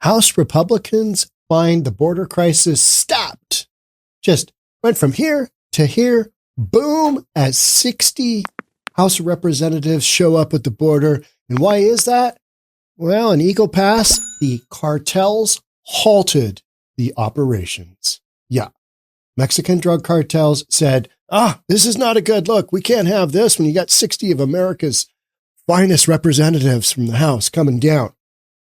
House Republicans find the border crisis stopped. Just went from here to here, boom, as 60 House of Representatives show up at the border. And why is that? Well, in Eagle Pass, the cartels halted the operations. Yeah. Mexican drug cartels said, this is not a good look. We can't have this when you got 60 of America's finest representatives from the House coming down.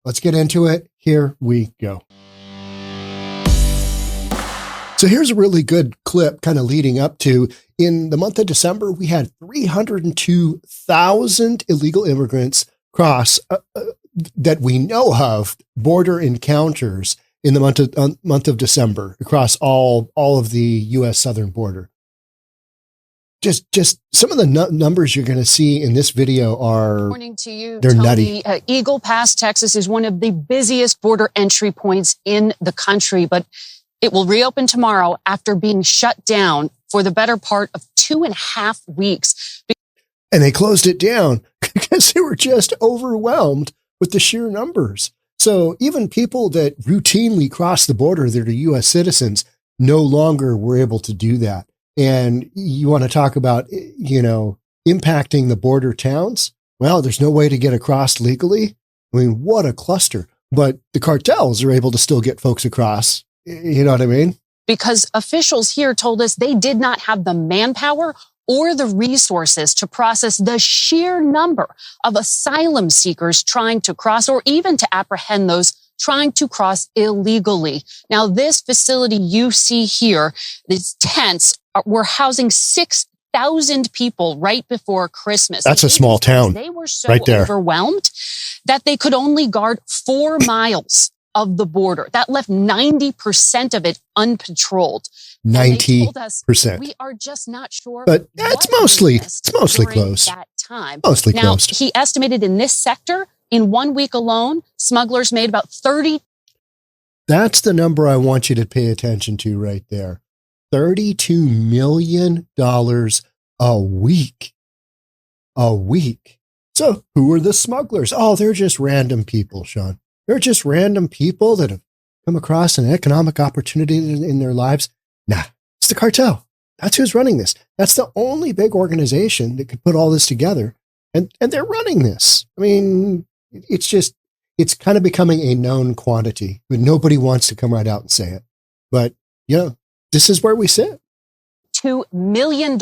Let's get into it. Here we go. So here's a really good clip kind of leading up to, in the month of December, we had 302,000 illegal immigrants cross that we know of border encounters in the month of December across all of the U.S. southern border. Just some of the numbers you're going to see in this video are, Morning to you, they're Tony. nutty. Eagle Pass, Texas is one of the busiest border entry points in the country, but it will reopen tomorrow after being shut down for the better part of 2.5 weeks. And they closed it down because they were just overwhelmed with the sheer numbers. So even people that routinely cross the border that are U.S. citizens no longer were able to do that. And you want to talk about, impacting the border towns? Well, there's no way to get across legally. I mean, what a cluster. But the cartels are able to still get folks across. You know what I mean? Because officials here told us they did not have the manpower or the resources to process the sheer number of asylum seekers trying to cross, or even to apprehend those trying to cross illegally. Now, this facility you see here, these tents, were housing 6,000 people right before Christmas. That's a small town. They were so right there, overwhelmed that they could only guard 4 miles of the border. That left 90% of it unpatrolled. 90%. We are just not sure. But it's mostly closed. That time. Mostly now, closed. He estimated in this sector, in 1 week alone, smugglers made about 30. That's the number I want you to pay attention to right there. $32 million a week. A week. So who are the smugglers? Oh, they're just random people, Sean. They're just random people that have come across an economic opportunity in their lives. Nah, it's the cartel. That's who's running this. That's the only big organization that could put all this together. And they're running this. I mean, it's kind of becoming a known quantity, but nobody wants to come right out and say it. But, this is where we sit. $2 million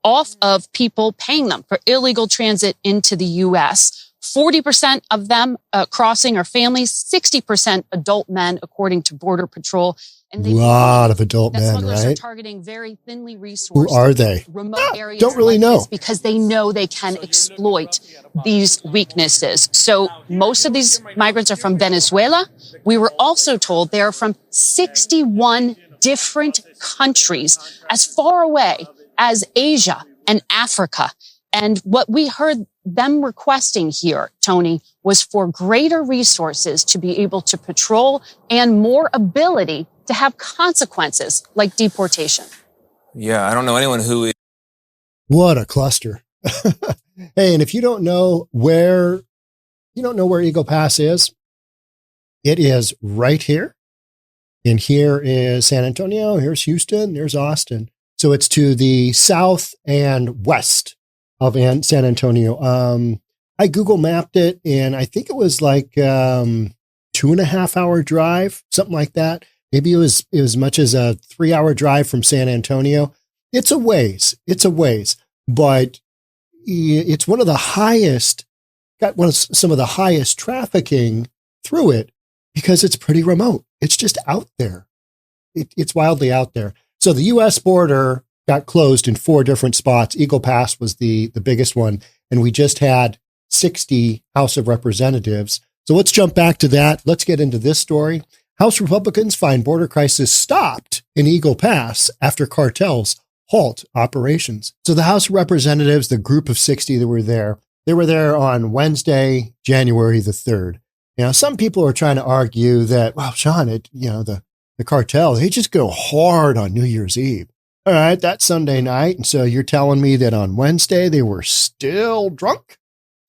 off of people paying them for illegal transit into the U.S. 40% of them crossing are families, 60% adult men, according to Border Patrol. And a lot of adult men, smugglers right? Are targeting very thinly resourced. Who are they? Remote areas. Don't really know. Because they know they can exploit these weaknesses. So most of these migrants are from Venezuela. We were also told they are from 61 different countries as far away as Asia and Africa. And what we heard them requesting here, Tony, was for greater resources to be able to patrol and more ability to have consequences like deportation. Yeah, I don't know anyone who is. What a cluster. Hey, and if you don't know where Eagle Pass is, it is right here. And here is San Antonio, here's Houston, there's Austin. So it's to the south and west of San Antonio. I Google mapped it, and I think it was like 2.5 hour drive, something like that. Maybe it was as much as a 3-hour drive from San Antonio. It's a ways, but it's one of the highest, some of the highest trafficking through it because it's pretty remote. It's just out there. It's wildly out there. So the U.S. border got closed in 4 different spots. Eagle Pass was the biggest one. And we just had 60 House of Representatives. So let's jump back to that. Let's get into this story. House Republicans find border crisis stopped in Eagle Pass after cartels halt operations. So the House of Representatives, the group of 60 that were there, they were there on Wednesday, January the 3rd. Some people are trying to argue that, well, Sean, the cartel, they just go hard on New Year's Eve. All right, that's Sunday night. And so you're telling me that on Wednesday they were still drunk,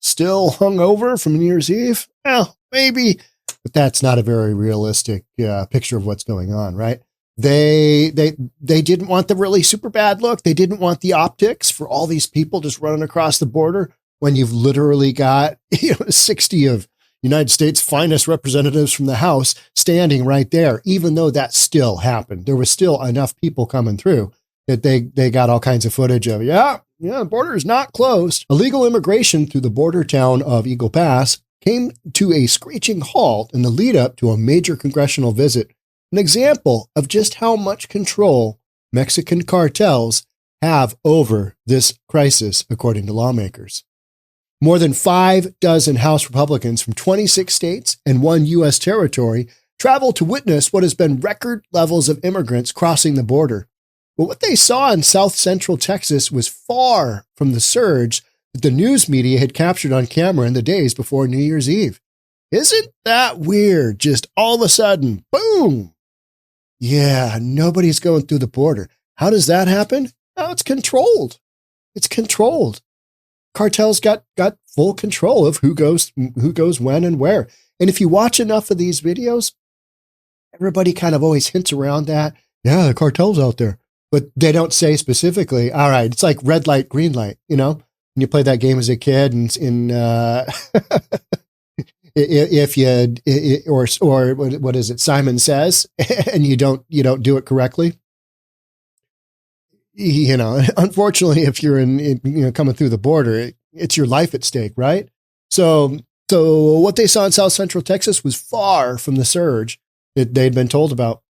still hungover from New Year's Eve? Well, maybe but that's not a very realistic picture of what's going on, right? They didn't want the really super bad look. They didn't want the optics for all these people just running across the border when you've literally got 60 of United States finest representatives from the House standing right there, even though that still happened. There was still enough people coming through that they got all kinds of footage of, the border is not closed. Illegal immigration through the border town of Eagle Pass came to a screeching halt in the lead up to a major congressional visit, an example of just how much control Mexican cartels have over this crisis, according to lawmakers. More than 6 House Republicans from 26 states and 1 U.S. territory traveled to witness what has been record levels of immigrants crossing the border. But what they saw in South Central Texas was far from the surge that the news media had captured on camera in the days before New Year's Eve. Isn't that weird? Just all of a sudden, boom! Yeah, nobody's going through the border. How does that happen? Oh, it's controlled. It's controlled. Cartels got full control of who goes when and where. And if you watch enough of these videos, everybody kind of always hints around that. Yeah, the cartel's out there. But they don't say specifically, all right, it's like red light, green light, when you played that game as a kid and if you, or what is it? Simon Says, and you don't do it correctly. Unfortunately, if you're in coming through the border, it's your life at stake, right? So what they saw in South Central Texas was far from the surge that they'd been told about.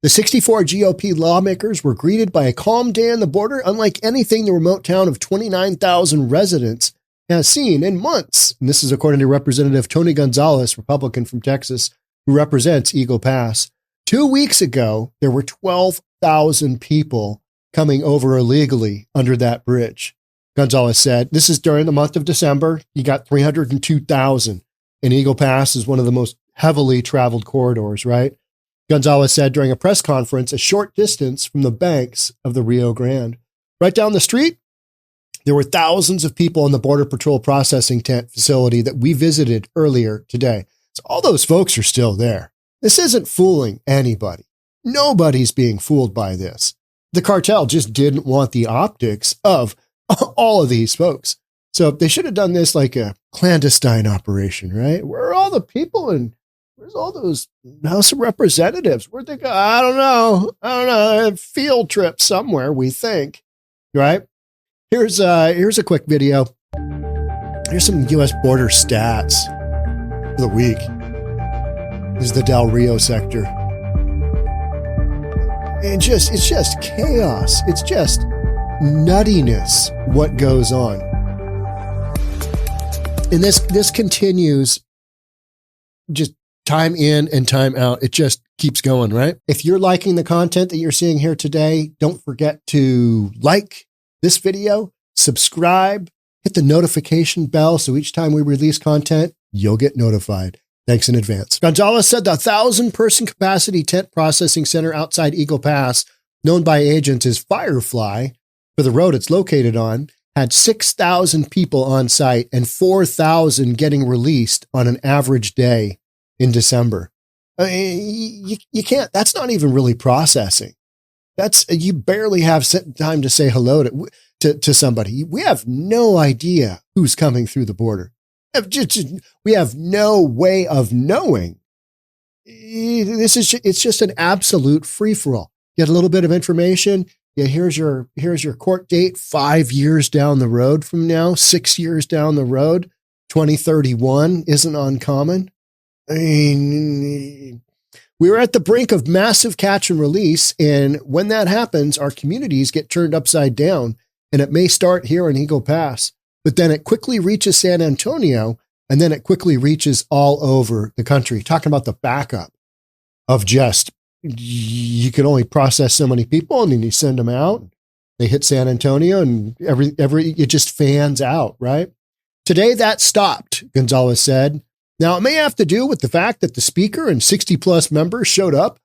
The 64 GOP lawmakers were greeted by a calm day on the border, unlike anything the remote town of 29,000 residents has seen in months. And this is according to Representative Tony Gonzalez, Republican from Texas, who represents Eagle Pass. 2 weeks ago, there were 12,000 people coming over illegally under that bridge. Gonzalez said, this is during the month of December. You got 302,000. And Eagle Pass is one of the most heavily traveled corridors, right? Gonzalez said during a press conference, a short distance from the banks of the Rio Grande. Right down the street, there were thousands of people in the Border Patrol processing tent facility that we visited earlier today. So all those folks are still there. This isn't fooling anybody. Nobody's being fooled by this. The cartel just didn't want the optics of all of these folks. So they should have done this like a clandestine operation, right? Where are all the people and where's all those House of Representatives? Where'd they go? I don't know. A field trip somewhere, we think, right? Here's a quick video. Here's some U.S. border stats for the week. This is the Del Rio sector. It's just chaos. It's just nuttiness what goes on. And this continues just time in and time out. It just keeps going, right? If you're liking the content that you're seeing here today, don't forget to like this video, subscribe, hit the notification bell so each time we release content, you'll get notified. Thanks in advance. Gonzalez said the 1,000-person capacity tent processing center outside Eagle Pass, known by agents as Firefly, for the road it's located on, had 6,000 people on site and 4,000 getting released on an average day in December. You can't, that's not even really processing. You barely have time to say hello to somebody. We have no idea who's coming through the border. We have no way of knowing. It's just an absolute free-for-all. Get a little bit of information. Yeah, here's your court date 5 years down the road from now, 6 years down the road. 2031 isn't uncommon. I mean, we were at the brink of massive catch and release, and when that happens, our communities get turned upside down, and it may start here in Eagle Pass, but then it quickly reaches San Antonio, and then it quickly reaches all over the country. Talking about the backup of just, you can only process so many people, and then you send them out. They hit San Antonio, and it just fans out, right? Today that stopped, Gonzalez said. Now, it may have to do with the fact that the speaker and 60-plus members showed up,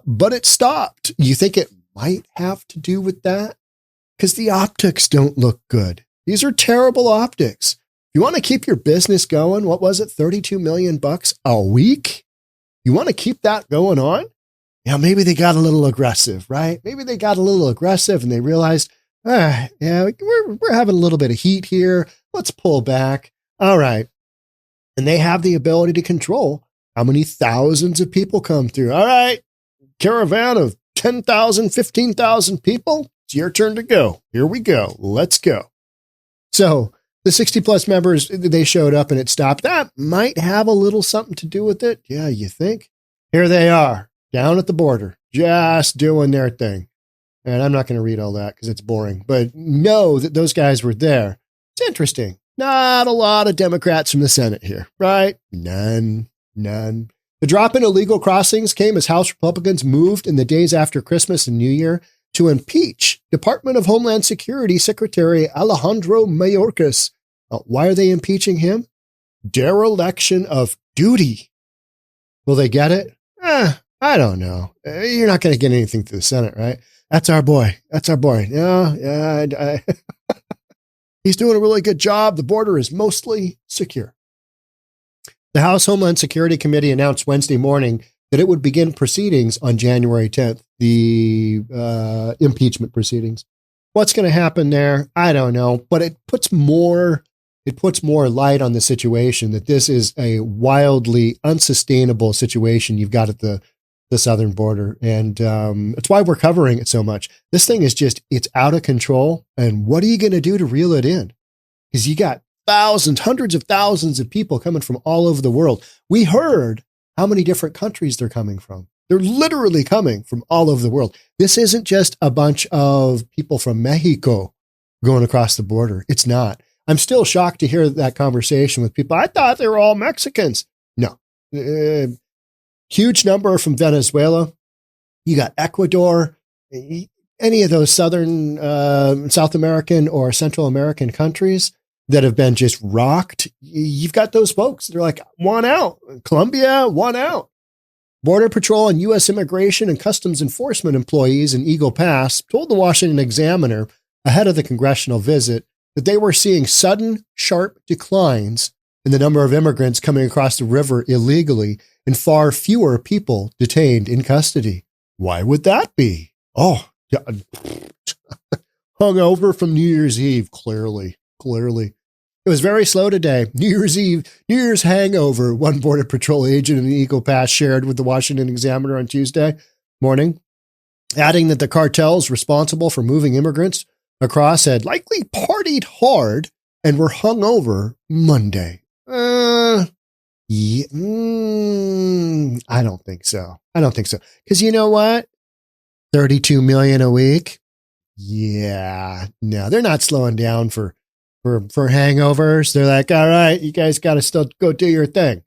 but it stopped. You think it might have to do with that? Because the optics don't look good. These are terrible optics You want to keep your business going? What was it? 32 million bucks a week? You want to keep that going on? Yeah, maybe they got a little aggressive, right? Maybe they got a little aggressive and they realized, yeah, we're having a little bit of heat here. Let's pull back. All right. And they have the ability to control how many thousands of people come through. All right, caravan of 10,000, 15,000 people. It's your turn to go. Here we go. Let's go. So the 60 plus members, they showed up and it stopped. That might have a little something to do with it. Yeah, you think? Here they are down at the border, just doing their thing. And I'm not going to read all that because it's boring, but know that those guys were there. It's interesting. Not a lot of Democrats from the Senate here, right? None. The drop in illegal crossings came as House Republicans moved in the days after Christmas and New Year to impeach Department of Homeland Security Secretary Alejandro Mayorkas. Why are they impeaching him? Dereliction of duty. Will they get it? I don't know. You're not going to get anything through the Senate, right? That's our boy. Yeah. He's doing a really good job. The border is mostly secure. The House Homeland Security Committee announced Wednesday morning that it would begin proceedings on January 10th, the impeachment proceedings. What's going to happen there? I don't know, but it puts more light on the situation that this is a wildly unsustainable situation you've got at the southern border. And it's why we're covering it so much. This thing is it's out of control. And what are you going to do to reel it in? Because you got thousands, hundreds of thousands of people coming from all over the world. We heard how many different countries they're coming from. They're literally coming from all over the world. This isn't just a bunch of people from Mexico going across the border. It's not. I'm still shocked to hear that conversation with people. I thought they were all Mexicans. No. Huge number from Venezuela. You got Ecuador, any of those southern, South American or Central American countries that have been just rocked. You've got those folks. They're like, one out. Colombia, one out. Border Patrol and U.S. Immigration and Customs Enforcement employees in Eagle Pass told the Washington Examiner ahead of the congressional visit that they were seeing sudden, sharp declines in the number of immigrants coming across the river illegally and far fewer people detained in custody. Why would that be? Oh, hungover from New Year's Eve, clearly. It was very slow today. New Year's Eve, New Year's hangover, one Border Patrol agent in Eagle Pass shared with the Washington Examiner on Tuesday morning, adding that the cartels responsible for moving immigrants across had likely partied hard and were hungover Monday. I don't think so. Because you know what? 32 million a week. Yeah, no, they're not slowing down for hangovers. They're like, all right, you guys got to still go do your thing.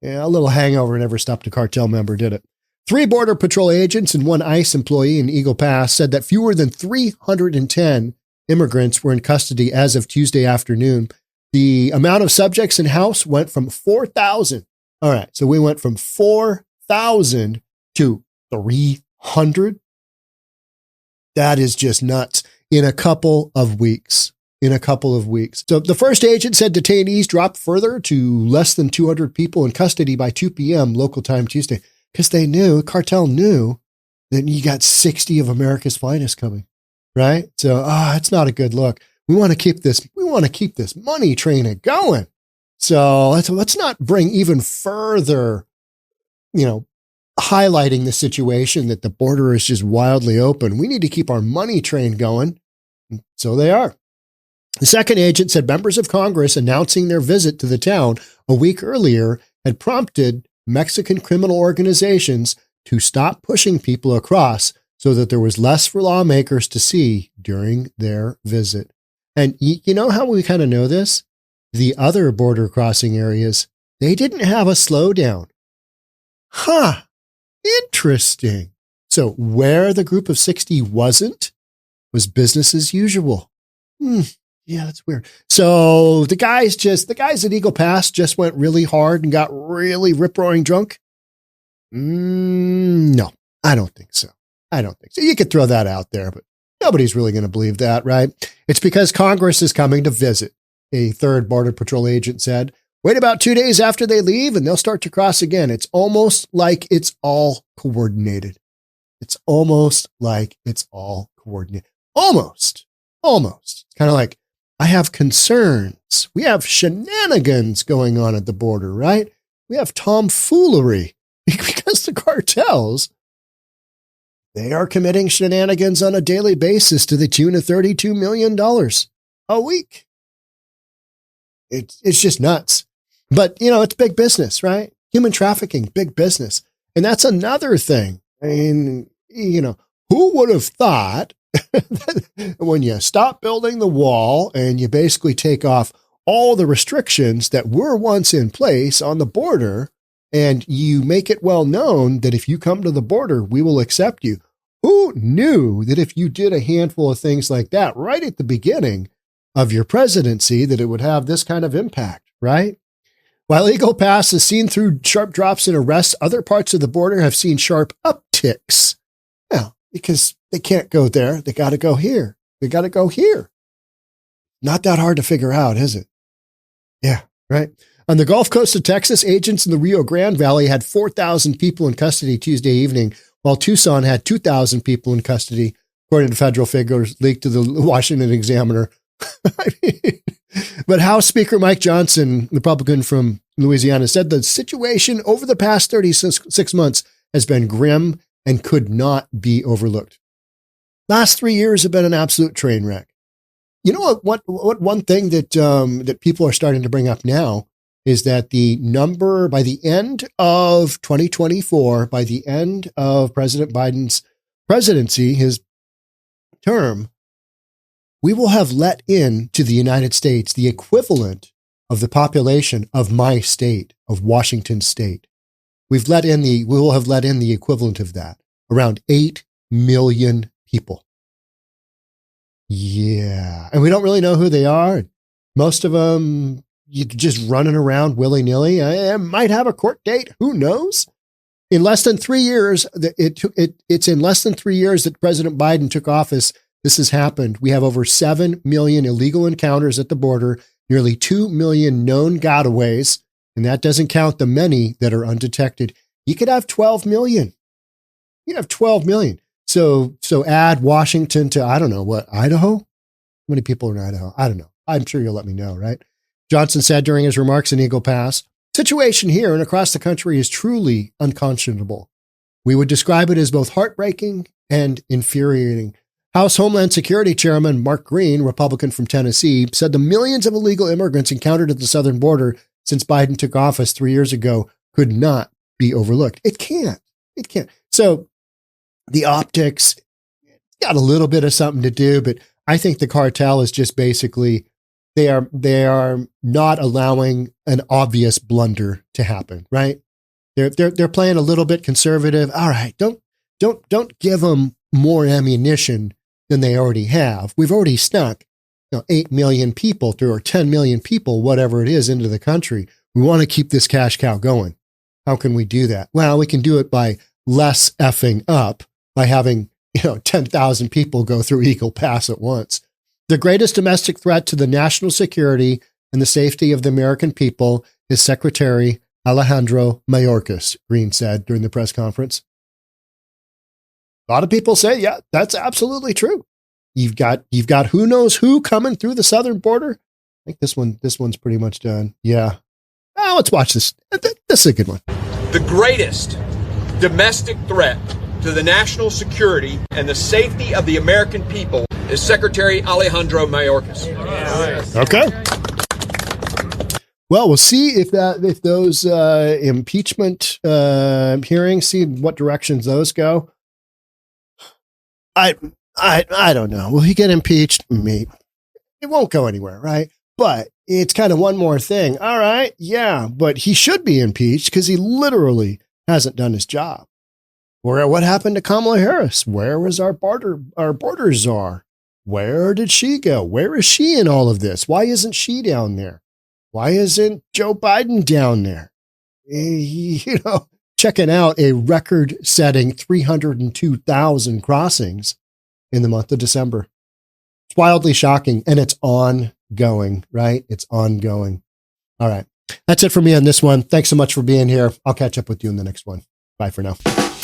Yeah, a little hangover never stopped a cartel member, did it? 3 Border Patrol agents and 1 ICE employee in Eagle Pass said that fewer than 310 immigrants were in custody as of Tuesday afternoon. The amount of subjects in house went from 4,000. All right, so we went from 4,000 to 300. That is just nuts in a couple of weeks. So the first agent said detainees dropped further to less than 200 people in custody by 2 p.m. local time Tuesday because Cartel knew that you got 60 of America's finest coming, right? So, it's not a good look. We want to keep this money train going. So let's not bring even further, highlighting the situation that the border is just wildly open. We need to keep our money train going. So they are. The second agent said members of Congress announcing their visit to the town a week earlier had prompted Mexican criminal organizations to stop pushing people across so that there was less for lawmakers to see during their visit. And you know how we kind of know this? The other border crossing areas, they didn't have a slowdown. Interesting. So where the group of 60 wasn't was business as usual. Yeah, that's weird. So the guys at Eagle Pass just went really hard and got really rip-roaring drunk? No, I don't think so. You could throw that out there, but nobody's really going to believe that, right? It's because Congress is coming to visit. a third Border Patrol agent said. Wait about 2 days after they leave and they'll start to cross again. It's almost like it's all coordinated. It's almost like it's all coordinated. Almost. Kind of like, I have concerns. We have shenanigans going on at the border, right? We have tomfoolery because the cartels, they are committing shenanigans on a daily basis to the tune of $32 million a week. It's just nuts. But, it's big business, right? Human trafficking, big business. And that's another thing. I mean, who would have thought when you stop building the wall and you basically take off all the restrictions that were once in place on the border, and you make it well known that if you come to the border, we will accept you. Who knew that if you did a handful of things like that right at the beginning of your presidency, that it would have this kind of impact, right? While Eagle Pass has seen through sharp drops in arrests, other parts of the border have seen sharp upticks. Well, because they can't go there. They got to go here. They got to go here. Not that hard to figure out, is it? Yeah, right. On the Gulf Coast of Texas, agents in the Rio Grande Valley had 4,000 people in custody Tuesday evening, while Tucson had 2,000 people in custody, according to federal figures leaked to the Washington Examiner. But House Speaker Mike Johnson, Republican from Louisiana, said the situation over the past 36 months has been grim and could not be overlooked. Last 3 years have been an absolute train wreck. You know what one thing that people are starting to bring up now is that the number by the end of 2024, by the end of President Biden's presidency, his term, we will have let in to the United States the equivalent of the population of my state, of Washington State. We will have let in the equivalent of that, around 8 million people. Yeah. And we don't really know who they are. Most of them, you're just running around willy-nilly. I might have a court date. Who knows? In less than 3 years, it's in less than 3 years that President Biden took office. This has happened. We have over 7 million illegal encounters at the border, nearly 2 million known gotaways, and that doesn't count the many that are undetected. You could have 12 million. You have 12 million. So add Washington to, I don't know, what, Idaho? How many people are in Idaho? I don't know. I'm sure you'll let me know, right? Johnson said during his remarks in Eagle Pass, situation here and across the country is truly unconscionable. We would describe it as both heartbreaking and infuriating. House Homeland Security Chairman Mark Green, Republican from Tennessee, said the millions of illegal immigrants encountered at the southern border since Biden took office 3 years ago could not be overlooked. It can't. So the optics got a little bit of something to do, but I think the cartel is just basically they are not allowing an obvious blunder to happen, right? They're playing a little bit conservative. All right, don't give them more ammunition than they already have. We've already snuck 8 million people through, or 10 million people, whatever it is, into the country. We want to keep this cash cow going. How can we do that? Well, we can do it by less effing up, by having 10,000 people go through Eagle Pass at once. The greatest domestic threat to the national security and the safety of the American people is Secretary Alejandro Mayorkas, Green said during the press conference. A lot of people say, yeah, that's absolutely true. You've got who knows who coming through the southern border. I think this one's pretty much done. Yeah. Let's watch this. This is a good one. The greatest domestic threat to the national security and the safety of the American people is Secretary Alejandro Mayorkas. Okay. Well, we'll see if those impeachment hearings, see what directions those go. I don't know. Will he get impeached? Maybe. It won't go anywhere, right? But it's kind of one more thing. All right, yeah, but he should be impeached because he literally hasn't done his job. What happened to Kamala Harris? Where was our border czar? Where did she go? Where is she in all of this? Why isn't she down there? Why isn't Joe Biden down there? Checking out a record-setting 302,000 crossings in the month of December. It's wildly shocking, and it's on going, right? It's ongoing. All right. That's it for me on this one. Thanks so much for being here. I'll catch up with you in the next one. Bye for now.